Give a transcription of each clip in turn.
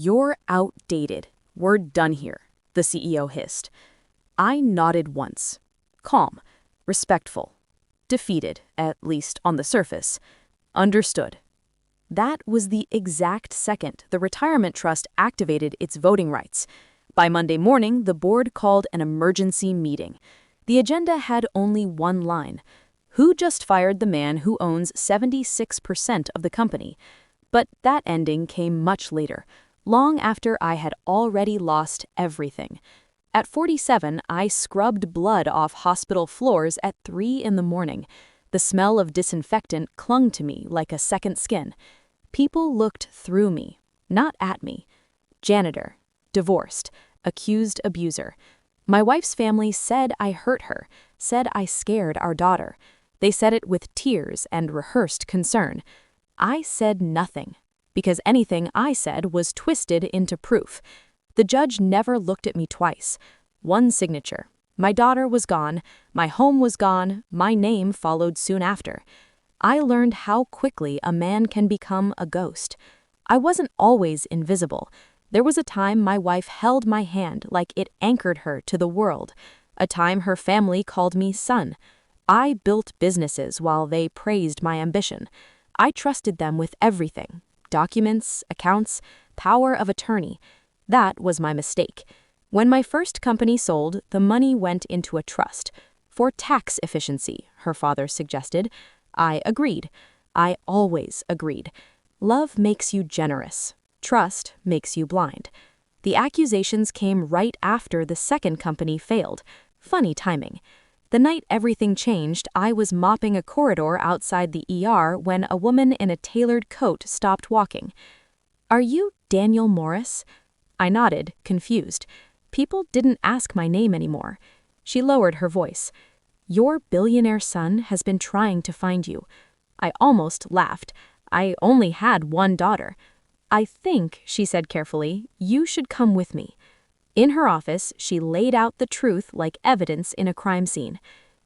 "You're outdated. We're done here," the CEO hissed. I nodded once. Calm, respectful, defeated, at least on the surface. Understood. That was the exact second the retirement trust activated its voting rights. By Monday morning, the board called an emergency meeting. The agenda had only one line: who just fired the man who owns 76% of the company? But that ending came much later, long after I had already lost everything. At 47, I scrubbed blood off hospital floors at 3 in the morning. The smell of disinfectant clung to me like a second skin. People looked through me, not at me. Janitor, divorced, accused abuser. My wife's family said I hurt her, said I scared our daughter. They said it with tears and rehearsed concern. I said nothing, because anything I said was twisted into proof. The judge never looked at me twice. One signature. My daughter was gone, my home was gone, my name followed soon after. I learned how quickly a man can become a ghost. I wasn't always invisible. There was a time my wife held my hand like it anchored her to the world. A time her family called me son. I built businesses while they praised my ambition. I trusted them with everything: documents, accounts, power of attorney. That was my mistake. When my first company sold, the money went into a trust. For tax efficiency, her father suggested. I agreed. I always agreed. Love makes you generous. Trust makes you blind. The accusations came right after the second company failed. Funny timing. The night everything changed, I was mopping a corridor outside the ER when a woman in a tailored coat stopped walking. "Are you Daniel Morris?" I nodded, confused. People didn't ask my name anymore. She lowered her voice. "Your billionaire son has been trying to find you." I almost laughed. I only had one daughter. "I think," she said carefully, "you should come with me." In her office, she laid out the truth like evidence in a crime scene.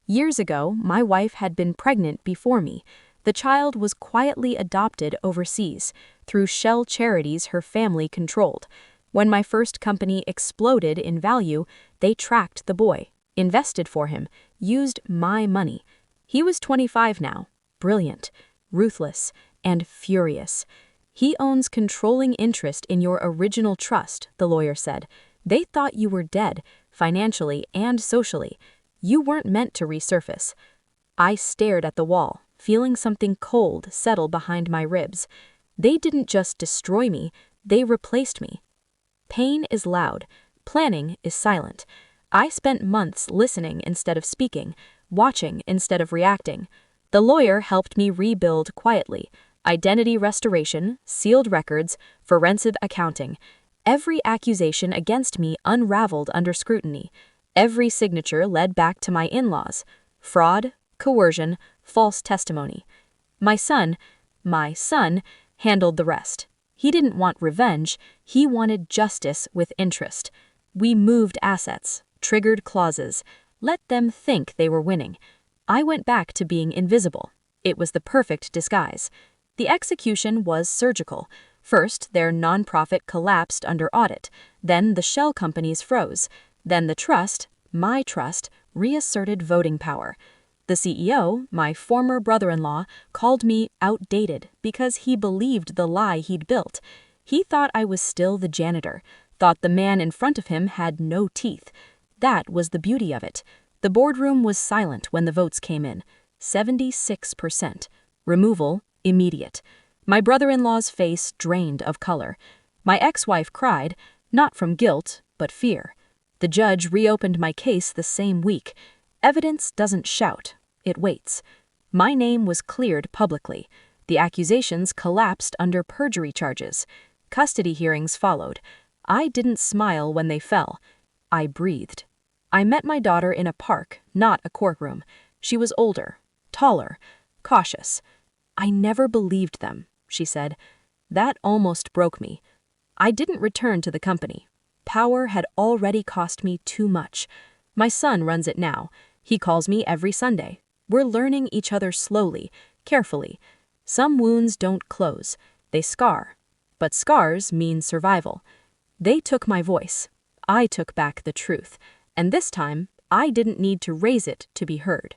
Years ago, my wife had been pregnant before me. The child was quietly adopted overseas, through shell charities her family controlled. When my first company exploded in value, they tracked the boy, invested for him, used my money. He was 25 now, brilliant, ruthless, and furious. "He owns controlling interest in your original trust," the lawyer said. "They thought you were dead, financially and socially. You weren't meant to resurface." I stared at the wall, feeling something cold settle behind my ribs. They didn't just destroy me, they replaced me. Pain is loud. Planning is silent. I spent months listening instead of speaking, watching instead of reacting. The lawyer helped me rebuild quietly. Identity restoration, sealed records, forensic accounting. Every accusation against me unraveled under scrutiny. Every signature led back to my in-laws. Fraud, coercion, false testimony. My son handled the rest. He didn't want revenge, he wanted justice with interest. We moved assets, triggered clauses, let them think they were winning. I went back to being invisible. It was the perfect disguise. The execution was surgical. First, their nonprofit collapsed under audit. Then the shell companies froze. Then the trust, my trust, reasserted voting power. The CEO, my former brother-in-law, called me outdated because he believed the lie he'd built. He thought I was still the janitor, thought the man in front of him had no teeth. That was the beauty of it. The boardroom was silent when the votes came in. 76%. Removal, immediate. My brother-in-law's face drained of color. My ex-wife cried, not from guilt, but fear. The judge reopened my case the same week. Evidence doesn't shout, it waits. My name was cleared publicly. The accusations collapsed under perjury charges. Custody hearings followed. I didn't smile when they fell. I breathed. I met my daughter in a park, not a courtroom. She was older, taller, cautious. "I never believed them," she said. That almost broke me. I didn't return to the company. Power had already cost me too much. My son runs it now. He calls me every Sunday. We're learning each other slowly, carefully. Some wounds don't close, they scar. But scars mean survival. They took my voice. I took back the truth. And this time, I didn't need to raise it to be heard.